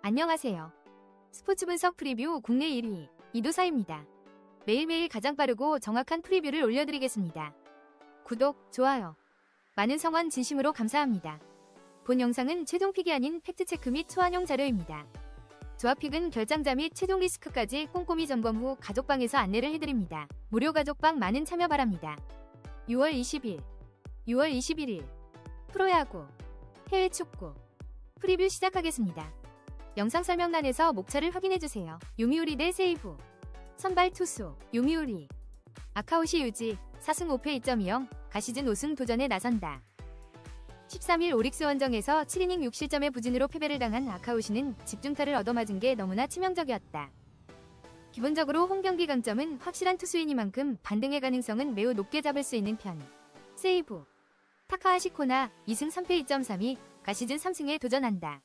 안녕하세요. 스포츠 분석 프리뷰 국내 1위 이도사입니다. 매일매일 가장 빠르고 정확한 프리뷰를 올려드리겠습니다. 구독, 좋아요, 많은 성원 진심으로 감사합니다. 본 영상은 최종픽이 아닌 팩트체크 및 초안용 자료입니다. 조합픽은 결장자 및 최종 리스크까지 꼼꼼히 점검 후 가족방에서 안내를 해드립니다. 무료 가족방 많은 참여 바랍니다. 6월 20일, 6월 21일 프로야구, 해외 축구 프리뷰 시작하겠습니다. 영상 설명란에서 목차를 확인해주세요. 요미우리 대 세이브. 선발 투수 요미우리. 아카오시 유지 4승 5패 2.20 가시즌 5승 도전에 나선다. 13일 오릭스 원정에서 7이닝 6실점의 부진으로 패배를 당한 아카오시는 집중타를 얻어맞은 게 너무나 치명적이었다. 기본적으로 홈경기 강점은 확실한 투수이니만큼 반등의 가능성은 매우 높게 잡을 수 있는 편. 세이브. 타카하시 코나 2승 3패 2.32 가시즌 3승에 도전한다.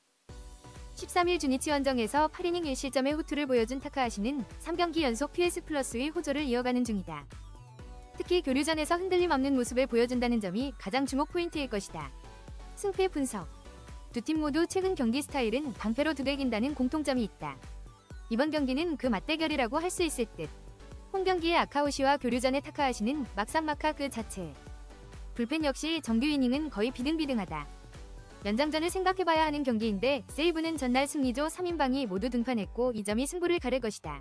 13일 주니치 원정에서 8이닝 1실점의 호투를 보여준 타카하시는 3경기 연속 PS 플러스의 호조를 이어가는 중이다. 특히 교류전에서 흔들림 없는 모습을 보여준다는 점이 가장 주목 포인트일 것이다. 승패 분석. 두 팀 모두 최근 경기 스타일은 방패로 두들긴다는 공통점이 있다. 이번 경기는 그 맞대결이라고 할 수 있을 듯. 홈경기의 아카오시와 교류전의 타카하시는 막상막하 그 자체. 불펜 역시 정규 이닝은 거의 비등비등하다. 연장전을 생각해봐야 하는 경기인데 세이브는 전날 승리조 3인방이 모두 등판했고 이 점이 승부를 가를 것이다.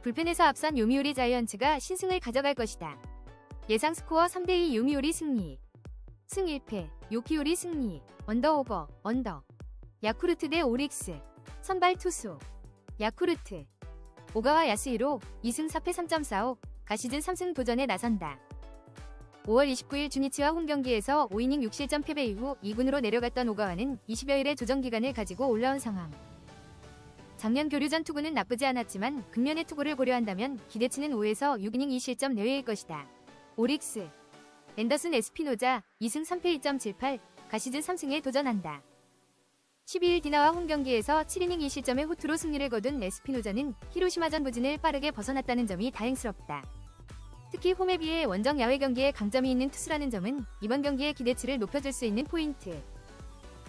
불펜에서 앞선 요미우리 자이언츠가 신승을 가져갈 것이다. 예상 스코어 3대2 요미우리 승리. 승 1패 요키우리 승리. 언더오버 언더. 야쿠르트 대 오릭스. 선발 투수 야쿠르트. 오가와 야스히로 2승 4패 3.45 가시즌 3승 도전에 나선다. 5월 29일 주니치와 홈경기에서 5이닝 6실점 패배 이후 2군으로 내려갔던 오가와는 20여일의 조정기간을 가지고 올라온 상황. 작년 교류전 투구는 나쁘지 않았지만 금년의 투구를 고려한다면 기대치는 5에서 6이닝 2실점 내외일 것이다. 오릭스. 앤더슨 에스피노자 2승 3패 2.78 가시즌 3승에 도전한다. 12일 디나와 홈경기에서 7이닝 2실점의 호투로 승리를 거둔 에스피노자는 히로시마전 부진을 빠르게 벗어났다는 점이 다행스럽다. 특히 홈에 비해 원정 야외 경기에 강점이 있는 투수라는 점은 이번 경기의 기대치를 높여줄 수 있는 포인트.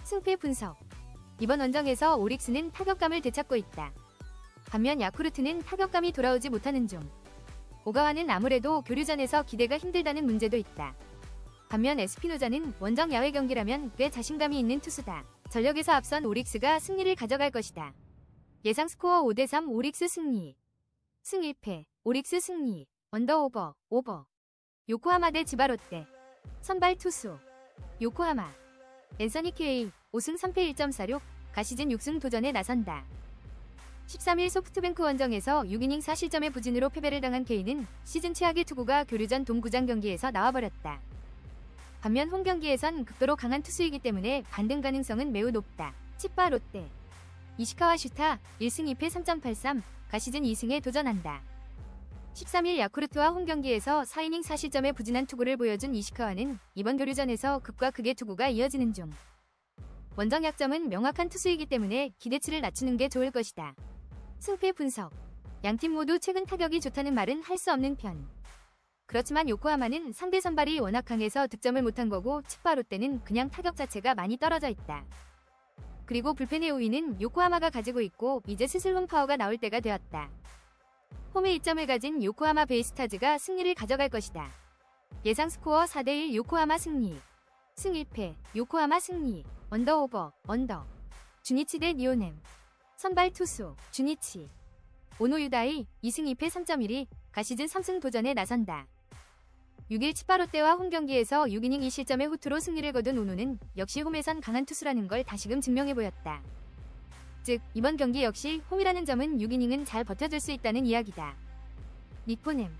승패 분석. 이번 원정에서 오릭스는 타격감을 되찾고 있다. 반면 야쿠르트는 타격감이 돌아오지 못하는 중. 오가와는 아무래도 교류전에서 기대가 힘들다는 문제도 있다. 반면 에스피노자는 원정 야외 경기라면 꽤 자신감이 있는 투수다. 전력에서 앞선 오릭스가 승리를 가져갈 것이다. 예상 스코어 5대3 오릭스 승리. 승 1패 오릭스 승리. 언더오버, 오버. 요코하마 대 지바롯데. 선발 투수 요코하마. 앤서니 케이 5승 3패 1.46 가시즌 6승 도전에 나선다. 13일 소프트뱅크 원정에서 6이닝 4실점의 부진으로 패배를 당한 케이는 시즌 최악의 투구가 교류전 동구장 경기에서 나와버렸다. 반면 홈경기에선 극도로 강한 투수이기 때문에 반등 가능성은 매우 높다. 치바 롯데. 이시카와 슈타 1승 2패 3.83 가시즌 2승에 도전한다. 13일 야쿠르트와 홈경기에서 4이닝 4실점의 부진한 투구를 보여준 이시카와는 이번 교류전에서 극과 극의 투구가 이어지는 중. 원정 약점은 명확한 투수이기 때문에 기대치를 낮추는 게 좋을 것이다. 승패 분석. 양팀 모두 최근 타격이 좋다는 말은 할 수 없는 편. 그렇지만 요코하마는 상대 선발이 워낙 강해서 득점을 못한 거고 치바 롯데는 그냥 타격 자체가 많이 떨어져 있다. 그리고 불펜의 우위는 요코하마가 가지고 있고 이제 슬슬 홈파워가 나올 때가 되었다. 홈에 이점을 가진 요코하마 베이스타즈가 승리를 가져갈 것이다. 예상 스코어 4대1 요코하마 승리. 승 1패 요코하마 승리. 언더오버 언더. 주니치 대 니오넴. 선발 투수 주니치. 오노유다이 2승 2패 3.12 가시즌 3승 도전에 나선다. 6일 치바롯데와 홈경기에서 6이닝 2실점의 호투로 승리를 거둔 오노는 역시 홈에선 강한 투수라는 걸 다시금 증명해 보였다. 즉 이번 경기 역시 홈이라는 점은 6이닝은 잘 버텨줄 수 있다는 이야기다. 니포넴.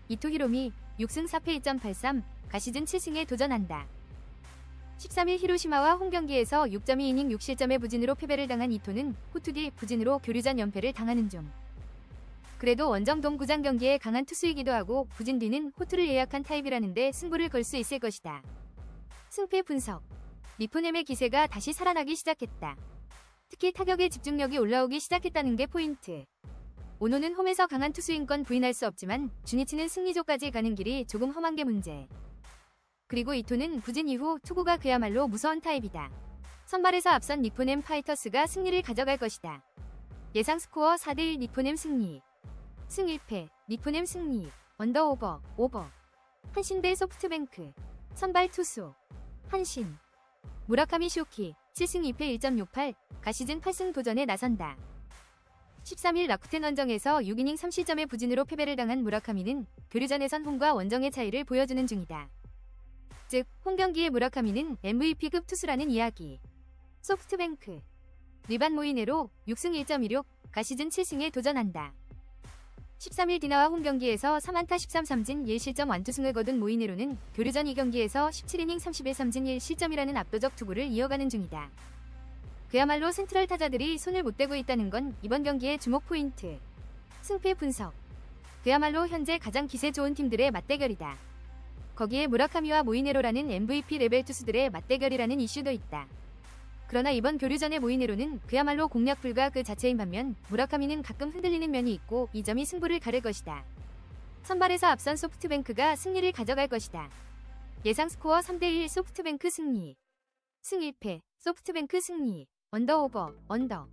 이토 히로미 6승 4패 2.83 가시즌 7승에 도전한다. 13일 히로시마와 홈경기에서 6.2이닝 6실점의 부진으로 패배를 당한 이토는 호투 뒤 부진으로 교류전 연패를 당하는 중. 그래도 원정 동구장 경기에 강한 투수이기도 하고 부진 뒤는 호투를 예약한 타입이라는데 승부를 걸 수 있을 것이다. 승패 분석. 니포넴의 기세가 다시 살아나기 시작했다. 특히 타격의 집중력이 올라오기 시작했다는 게 포인트. 오노는 홈에서 강한 투수인 건 부인할 수 없지만 주니치는 승리조까지 가는 길이 조금 험한 게 문제. 그리고 이토는 부진 이후 투구가 그야말로 무서운 타입이다. 선발에서 앞선 니포넴 파이터스가 승리를 가져갈 것이다. 예상 스코어 4대1 니포넴 승리. 승 1패, 니포넴 승리. 언더오버, 오버. 한신 대 소프트뱅크. 선발 투수. 한신. 무라카미 쇼키, 7승 2패 1.68, 가시즌 8승 도전에 나선다. 13일 라쿠텐 원정에서 6이닝 3실점의 부진으로 패배를 당한 무라카미는 교류전에선 홈과 원정의 차이를 보여주는 중이다. 즉, 홈경기의 무라카미는 MVP급 투수라는 이야기. 소프트뱅크. 리반 모이네로 6승 1.16, 가시즌 7승에 도전한다. 13일 디나와 홈경기에서 3안타 13삼진 1실점 완투승을 거둔 모이네로는 교류전 2경기에서 17이닝 31삼진 1실점이라는 압도적 투구를 이어가는 중이다. 그야말로 센트럴 타자들이 손을 못 대고 있다는 건 이번 경기의 주목 포인트. 승패 분석. 그야말로 현재 가장 기세 좋은 팀들의 맞대결이다. 거기에 무라카미와 모이네로라는 MVP 레벨 투수들의 맞대결이라는 이슈도 있다. 그러나 이번 교류전의 모이네로는 그야말로 공략 불가 그 자체인 반면 무라카미는 가끔 흔들리는 면이 있고 이 점이 승부를 가를 것이다. 선발에서 앞선 소프트뱅크가 승리를 가져갈 것이다. 예상 스코어 3대1 소프트뱅크 승리. 승 1패, 소프트뱅크 승리. 언더오버, 언더.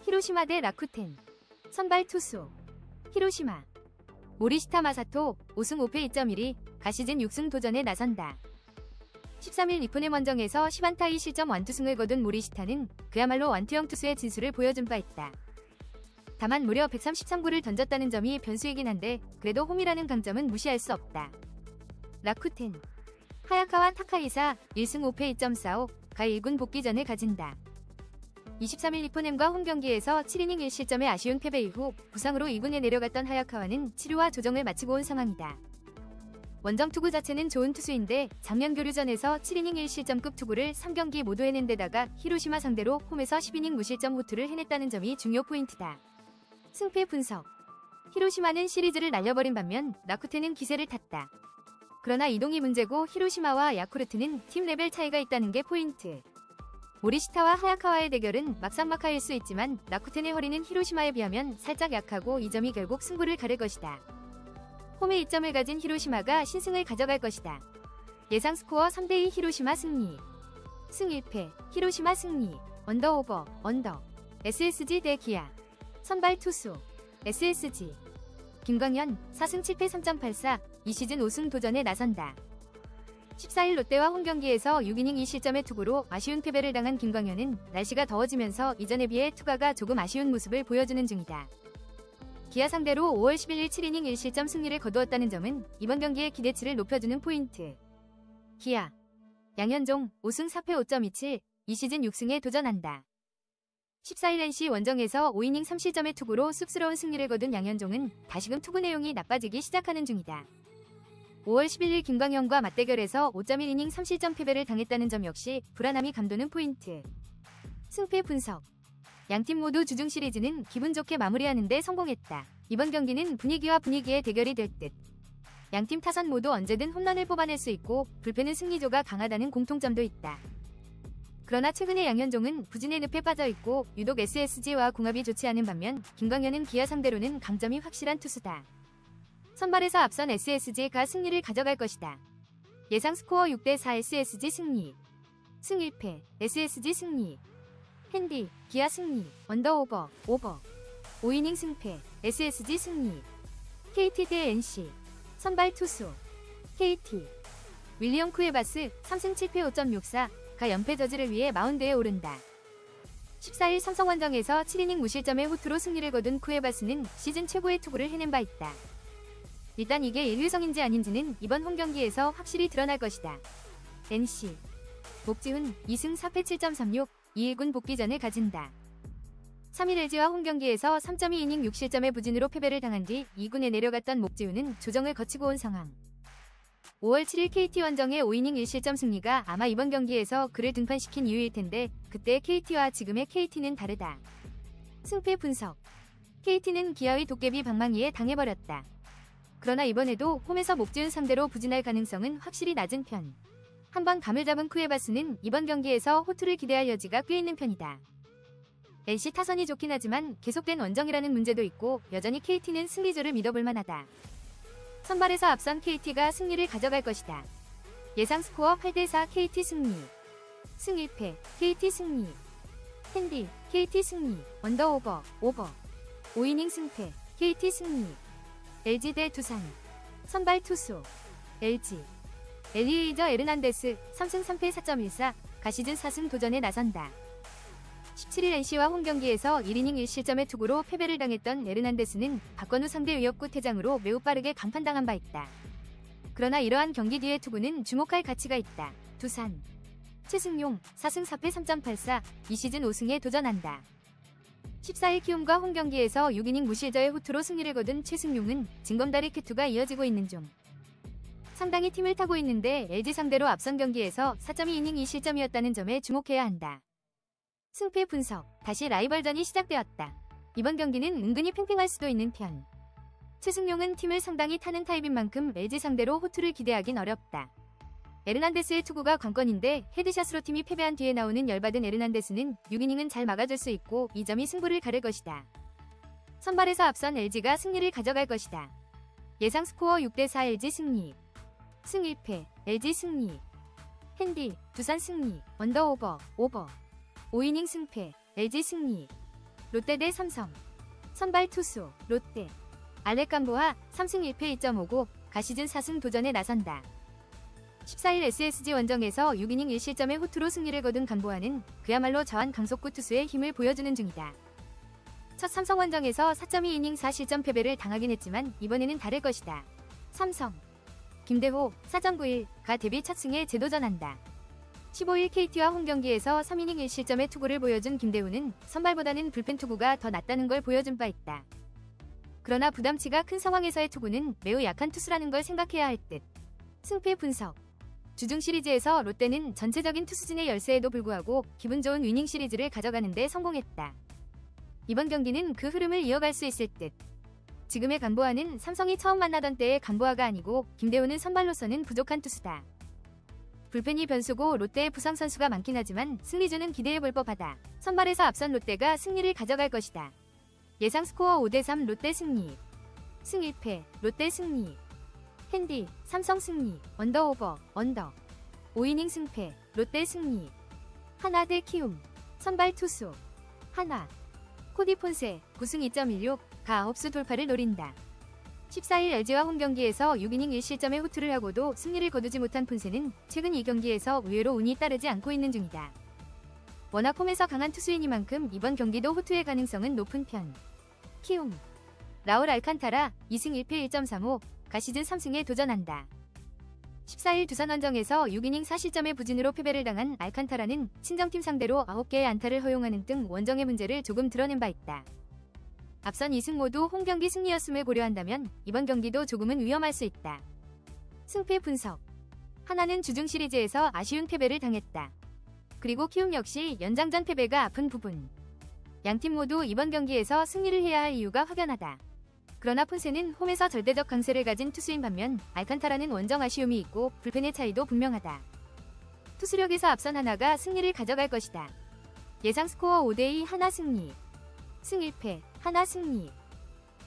히로시마 대 라쿠텐. 선발 투수. 히로시마. 모리시타 마사토, 5승 5패 2.12, 가시즌 6승 도전에 나선다. 13일 니포넴 원정에서 10안타 2실점 완투승을 거둔 모리시타는 그야말로 완투형 투수의 진수를 보여준 바 있다. 다만 무려 133구를 던졌다는 점이 변수이긴 한데 그래도 홈이라는 강점은 무시할 수 없다. 라쿠텐. 하야카와 타카이사 1승 5패 2.45, 가 1군 복귀전을 가진다. 23일 니포넴과 홈경기에서 7이닝 1실점의 아쉬운 패배 이후 부상으로 2군에 내려갔던 하야카와는 치료와 조정을 마치고 온 상황이다. 원정 투구 자체는 좋은 투수인데 작년 교류전에서 7이닝 1실점급 투구를 3경기 모두 해낸 데다가 히로시마 상대로 홈에서 10이닝 무실점 호투를 해냈다는 점이 중요 포인트다. 승패 분석. 히로시마는 시리즈를 날려버린 반면 라쿠텐은 기세를 탔다. 그러나 이동이 문제고 히로시마와 야쿠르트는 팀 레벨 차이가 있다는 게 포인트. 모리시타와 하야카와의 대결은 막상막하일 수 있지만 라쿠텐의 허리는 히로시마에 비하면 살짝 약하고 이 점이 결국 승부를 가를 것이다. 홈에 이점을 가진 히로시마가 신승을 가져갈 것이다. 예상 스코어 3대2 히로시마 승리. 승 1패, 히로시마 승리. 언더오버, 언더. SSG 대 기아. 선발 투수. SSG. 김광현, 4승 7패 3.84, 이 시즌 5승 도전에 나선다. 14일 롯데와 홈경기에서 6이닝 2실점의 투구로 아쉬운 패배를 당한 김광현은 날씨가 더워지면서 이전에 비해 투가가 조금 아쉬운 모습을 보여주는 중이다. 기아 상대로 5월 11일 7이닝 1실점 승리를 거두었다는 점은 이번 경기의 기대치를 높여주는 포인트. 기아. 양현종 5승 4패 5.27, 이 시즌 6승에 도전한다. 14일 NC 원정에서 5이닝 3실점의 투구로 쑥스러운 승리를 거둔 양현종은 다시금 투구 내용이 나빠지기 시작하는 중이다. 5월 11일 김광현과 맞대결에서 5.1이닝 3실점 패배를 당했다는 점 역시 불안함이 감도는 포인트. 승패 분석. 양팀 모두 주중 시리즈는 기분 좋게 마무리하는 데 성공했다. 이번 경기는 분위기와 분위기의 대결이 될 듯. 양팀 타선 모두 언제든 홈런을 뽑아낼 수 있고 불펜은 승리조가 강하다는 공통점도 있다. 그러나 최근에 양현종은 부진의 늪에 빠져있고 유독 SSG와 궁합이 좋지 않은 반면 김광현은 기아 상대로는 강점이 확실한 투수다. 선발에서 앞선 SSG가 승리를 가져갈 것이다. 예상 스코어 6대4 SSG 승리. 승 1패, SSG 승리. 핸디, 기아 승리. 언더오버, 오버. 5이닝 승패, SSG 승리. KT 대 NC. 선발 투수. KT. 윌리엄 쿠에바스 3승 7패 5.64, 가 연패 저지를 위해 마운드에 오른다. 14일 삼성원정에서 7이닝 무실점의 호투로 승리를 거둔 쿠에바스는 시즌 최고의 투구를 해낸 바 있다. 일단 이게 일회성인지 아닌지는 이번 홈경기에서 확실히 드러날 것이다. NC. 목지훈 2승 4패 7.36, 2일군 복귀전을 가진다. 3일 LG와 홈경기에서 3.2이닝 6실점의 부진으로 패배를 당한 뒤 2군에 내려갔던 목지훈은 조정을 거치고 온 상황. 5월 7일 KT 원정의 5이닝 1실점 승리가 아마 이번 경기에서 그를 등판시킨 이유일 텐데 그때 KT와 지금의 KT는 다르다. 승패 분석. KT는 기아의 도깨비 방망이에 당해버렸다. 그러나 이번에도 홈에서 목지훈 상대로 부진할 가능성은 확실히 낮은 편. 한번 감을 잡은 쿠에바스는 이번 경기에서 호투를 기대할 여지가 꽤 있는 편이다. NC 타선이 좋긴 하지만 계속된 원정이라는 문제도 있고 여전히 KT는 승리조를 믿어볼 만하다. 선발에서 앞선 KT가 승리를 가져갈 것이다. 예상 스코어 8대4 KT 승리. 승 1패, KT 승리. 핸디, KT 승리. 언더오버, 오버. 5이닝 승패, KT 승리. LG 대 두산. 선발 투수, LG. 엘리에이저 에르난데스 3승 3패 4.14, 가시즌 4승 도전에 나선다. 17일 NC와 홈경기에서 1이닝 1실점의 투구로 패배를 당했던 에르난데스는 박건우 상대 위협구 퇴장으로 매우 빠르게 강판당한 바 있다. 그러나 이러한 경기 뒤의 투구는 주목할 가치가 있다. 두산. 최승용 4승 4패 3.84, 이 시즌 5승에 도전한다. 14일 키움과 홈경기에서 6이닝 무실저의 호투로 승리를 거둔 최승용은 징검다리 쾌투가 이어지고 있는 중. 상당히 팀을 타고 있는데 LG 상대로 앞선 경기에서 4.2이닝 2실점이었다는 점에 주목해야 한다. 승패 분석, 다시 라이벌전이 시작되었다. 이번 경기는 은근히 팽팽할 수도 있는 편. 최승용은 팀을 상당히 타는 타입인 만큼 LG 상대로 호투를 기대하긴 어렵다. 에르난데스의 투구가 관건인데 헤드샷으로 팀이 패배한 뒤에 나오는 열받은 에르난데스는 6이닝은 잘 막아줄 수 있고 이 점이 승부를 가를 것이다. 선발에서 앞선 LG가 승리를 가져갈 것이다. 예상 스코어 6대4 LG 승리. 승 1패, LG 승리. 핸디, 두산 승리. 언더오버, 오버. 5이닝 승패, LG 승리. 롯데 대 삼성. 선발 투수, 롯데. 알렉 감보아 3승 1패 2.59, 가시즌 4승 도전에 나선다. 14일 SSG 원정에서 6이닝 1실점의 호투로 승리를 거둔 감보아는 그야말로 저한 강속구 투수의 힘을 보여주는 중이다. 첫 삼성 원정에서 4.2이닝 4실점 패배를 당하긴 했지만 이번에는 다를 것이다. 삼성. 김대호 4.91가 데뷔 첫 승에 재도전한다. 15일 KT와 홈경기에서 3이닝 1실점의 투구를 보여준 김대호는 선발보다는 불펜 투구가 더 낫다는 걸 보여준 바 있다. 그러나 부담치가 큰 상황에서의 투구는 매우 약한 투수라는 걸 생각해야 할 듯. 승패 분석. 주중 시리즈에서 롯데는 전체적인 투수진의 열세에도 불구하고 기분 좋은 위닝 시리즈를 가져가는 데 성공했다. 이번 경기는 그 흐름을 이어갈 수 있을 듯. 지금의 감보아는 삼성이 처음 만나던 때의 감보아가 아니고 김대호는 선발로서는 부족한 투수다. 불펜이 변수고 롯데의 부상 선수가 많긴 하지만 승리주는 기대해볼 법하다. 선발에서 앞선 롯데가 승리를 가져갈 것이다. 예상 스코어 5대3 롯데 승리. 승 1패, 롯데 승리. 핸디, 삼성 승리. 언더오버, 언더. 5이닝 승패, 롯데 승리. 하나 대 키움. 선발 투수, 하나. 코디 폰세 9승 2.16, 가 9수 돌파를 노린다. 14일 LG와 홈경기에서 6이닝 1실점의 호투를 하고도 승리를 거두지 못한 폰세는 최근 이 경기에서 의외로 운이 따르지 않고 있는 중이다. 워낙 홈에서 강한 투수이니만큼 이번 경기도 호투의 가능성은 높은 편. 키움. 라울 알칸타라 2승 1패 1.35, 가시즌 3승에 도전한다. 14일 두산 원정에서 6이닝 4실점의 부진으로 패배를 당한 알칸타라는 친정팀 상대로 9개의 안타를 허용하는 등 원정의 문제를 조금 드러낸 바 있다. 앞선 2승 모두 홈경기 승리였음을 고려한다면 이번 경기도 조금은 위험할 수 있다. 승패 분석. 하나는 주중 시리즈에서 아쉬운 패배를 당했다. 그리고 키움 역시 연장전 패배가 아픈 부분. 양팀 모두 이번 경기에서 승리를 해야 할 이유가 확연하다. 그러나 폰세는 홈에서 절대적 강세를 가진 투수인 반면 알칸타라는 원정 아쉬움이 있고 불펜의 차이도 분명하다. 투수력에서 앞선 하나가 승리를 가져갈 것이다. 예상 스코어 5대2 하나 승리. 승 1패, 하나 승리.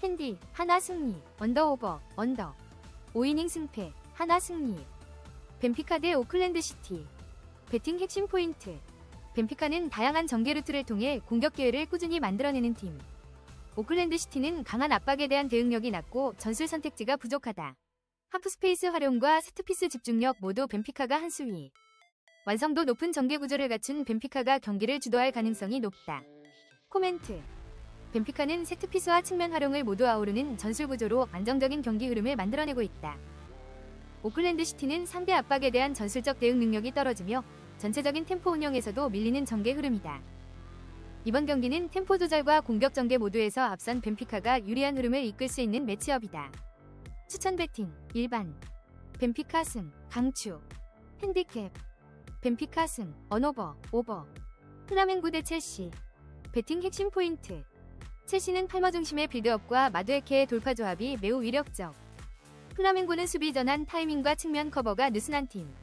핸디, 하나 승리. 언더오버, 언더. 5이닝 승패, 하나 승리. 벤피카 대 오클랜드 시티. 배팅 핵심 포인트. 벤피카는 다양한 전개 루트를 통해 공격 기회를 꾸준히 만들어내는 팀. 오클랜드 시티는 강한 압박에 대한 대응력이 낮고 전술 선택지가 부족하다. 하프스페이스 활용과 세트피스 집중력 모두 벤피카가 한 수위. 완성도 높은 전개 구조를 갖춘 벤피카가 경기를 주도할 가능성이 높다. 코멘트. 벤피카는 세트피스와 측면 활용을 모두 아우르는 전술 구조로 안정적인 경기 흐름을 만들어내고 있다. 오클랜드 시티는 상대 압박에 대한 전술적 대응 능력이 떨어지며 전체적인 템포 운영에서도 밀리는 전개 흐름이다. 이번 경기는 템포 조절과 공격 전개 모두에서 앞선 벤피카가 유리한 흐름을 이끌 수 있는 매치업이다. 추천 배팅, 일반. 벤피카 승, 강추. 핸디캡. 벤피카 승, 언오버, 오버. 플라멩고 대 첼시. 배팅 핵심 포인트. 첼시는 팔머 중심의 빌드업과 마두에케의 돌파 조합이 매우 위력적. 플라멩고는 수비 전환 타이밍과 측면 커버가 느슨한 팀.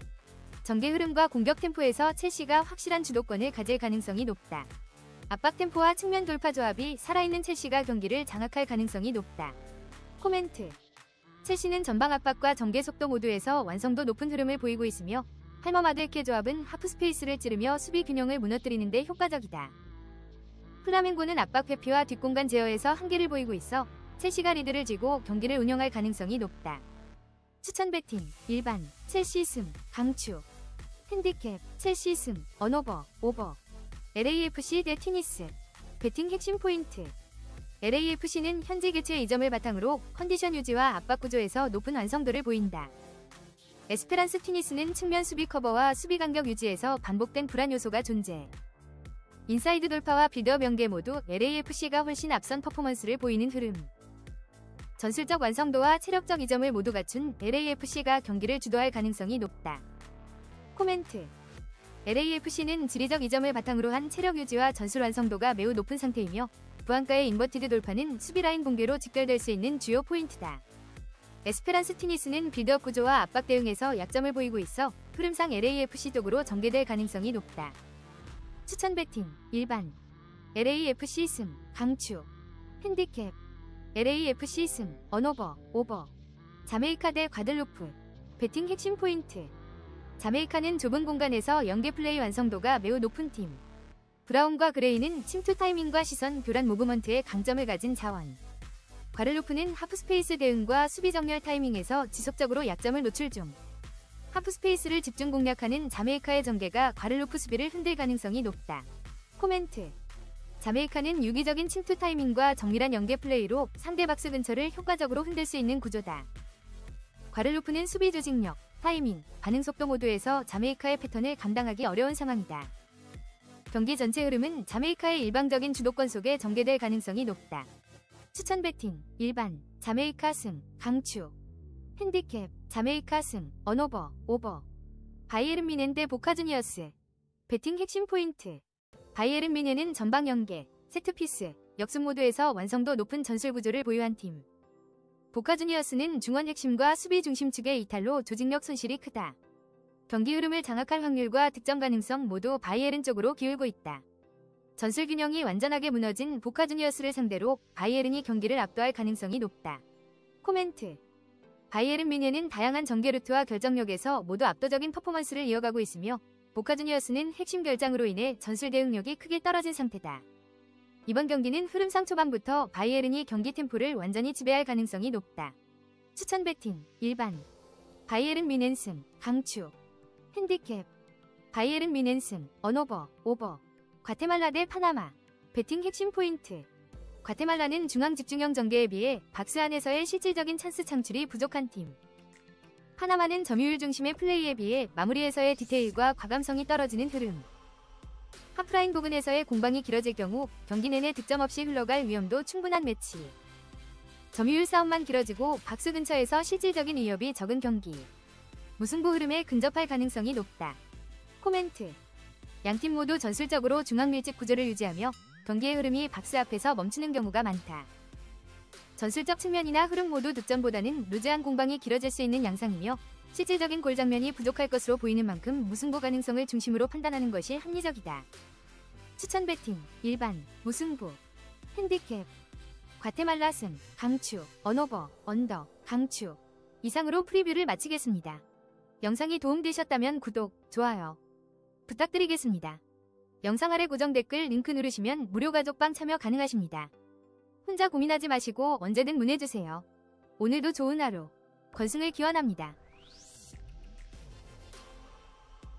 전개 흐름과 공격 템포에서 첼시가 확실한 주도권을 가질 가능성이 높다. 압박 템포와 측면 돌파 조합이 살아있는 첼시가 경기를 장악할 가능성이 높다. 코멘트. 첼시는 전방 압박과 전개 속도 모두에서 완성도 높은 흐름을 보이고 있으며 할머마드에케 조합은 하프스페이스를 찌르며 수비 균형을 무너뜨리는 데 효과적이다. 플라멩고는 압박 회피와 뒷공간 제어에서 한계를 보이고 있어 첼시가 리드를 쥐고 경기를 운영할 가능성이 높다. 추천 배팅, 일반, 첼시 승, 강추. 핸디캡, 첼시 승, 언오버, 오버. LAFC 대 티니스. 배팅 핵심 포인트. LAFC는 현지 교체 이점을 바탕으로 컨디션 유지와 압박 구조에서 높은 완성도를 보인다. 에스페란스 티니스는 측면 수비 커버와 수비 간격 유지에서 반복된 불안 요소가 존재. 인사이드 돌파와 빌드업 연계 모두 LAFC가 훨씬 앞선 퍼포먼스를 보이는 흐름. 전술적 완성도와 체력적 이점을 모두 갖춘 LAFC가 경기를 주도할 가능성이 높다. 코멘트. LAFC는 지리적 이점을 바탕으로 한 체력 유지와 전술 완성도가 매우 높은 상태이며 부안가의 인버티드 돌파는 수비라인 붕괴로 직결될 수 있는 주요 포인트다. 에스페란스 티니스는 빌드업 구조와 압박 대응에서 약점을 보이고 있어 흐름상 LAFC 쪽으로 전개될 가능성이 높다. 추천 배팅, 일반. LAFC 승, 강추. 핸디캡. LAFC 승, 언오버, 오버. 자메이카 대 과들루프. 배팅 핵심 포인트. 자메이카는 좁은 공간에서 연계 플레이 완성도가 매우 높은 팀. 브라운과 그레이는 침투 타이밍과 시선 교란 무브먼트에 강점을 가진 자원. 과를루프는 하프스페이스 대응과 수비 정렬 타이밍에서 지속적으로 약점을 노출 중. 하프스페이스를 집중 공략하는 자메이카의 전개가 과를루프 수비를 흔들 가능성이 높다. 코멘트. 자메이카는 유기적인 침투 타이밍과 정밀한 연계 플레이로 상대 박스 근처를 효과적으로 흔들 수 있는 구조다. 과를루프는 수비 조직력, 타이밍, 반응 속도 모두에서 자메이카의 패턴을 감당하기 어려운 상황이다. 경기 전체 흐름은 자메이카의 일방적인 주도권 속에 전개될 가능성이 높다. 추천 배팅, 일반, 자메이카 승, 강추. 핸디캡, 자메이카 승, 언오버, 오버. 바이에른 뮌헨 대 보카 주니어스. 배팅 핵심 포인트. 바이에른 뮌헨은 전방 연계, 세트피스, 역습 모드에서 완성도 높은 전술 구조를 보유한 팀. 보카 주니어스는 중원 핵심과 수비 중심 측의 이탈로 조직력 손실이 크다. 경기 흐름을 장악할 확률과 득점 가능성 모두 바이에른 쪽으로 기울고 있다. 전술 균형이 완전하게 무너진 보카 주니어스를 상대로 바이에른이 경기를 압도할 가능성이 높다. 코멘트. 바이에른 뮌헨은 다양한 전개 루트와 결정력에서 모두 압도적인 퍼포먼스를 이어가고 있으며 보카 주니어스는 핵심 결장으로 인해 전술 대응력이 크게 떨어진 상태다. 이번 경기는 흐름상 초반부터 바이에른이 경기 템포를 완전히 지배할 가능성이 높다. 추천 배팅, 일반. 바이에른 뮌헨 승, 강추. 핸디캡. 바이에른 뮌헨 승, 언오버, 오버. 과테말라 대 파나마. 배팅 핵심 포인트. 과테말라는 중앙 집중형 전개에 비해 박스 안에서의 실질적인 찬스 창출이 부족한 팀. 파나마는 점유율 중심의 플레이에 비해 마무리에서의 디테일과 과감성이 떨어지는 흐름. 하프라인 부근에서의 공방이 길어질 경우 경기 내내 득점 없이 흘러갈 위험도 충분한 매치. 점유율 싸움만 길어지고 박스 근처에서 실질적인 위협이 적은 경기. 무승부 흐름에 근접할 가능성이 높다. 코멘트. 양팀 모두 전술적으로 중앙 밀집 구조를 유지하며 경기의 흐름이 박스 앞에서 멈추는 경우가 많다. 전술적 측면이나 흐름 모두 득점보다는 루즈한 공방이 길어질 수 있는 양상이며 실질적인 골 장면이 부족할 것으로 보이는 만큼 무승부 가능성을 중심으로 판단하는 것이 합리적이다. 추천 배팅, 일반, 무승부. 핸디캡. 과테말라 승, 강추, 언오버, 언더, 강추. 이상으로 프리뷰를 마치겠습니다. 영상이 도움되셨다면 구독, 좋아요 부탁드리겠습니다. 영상 아래 고정 댓글 링크 누르시면 무료 가족방 참여 가능하십니다. 혼자 고민하지 마시고 언제든 문의주세요. 오늘도 좋은 하루. 건승을 기원합니다.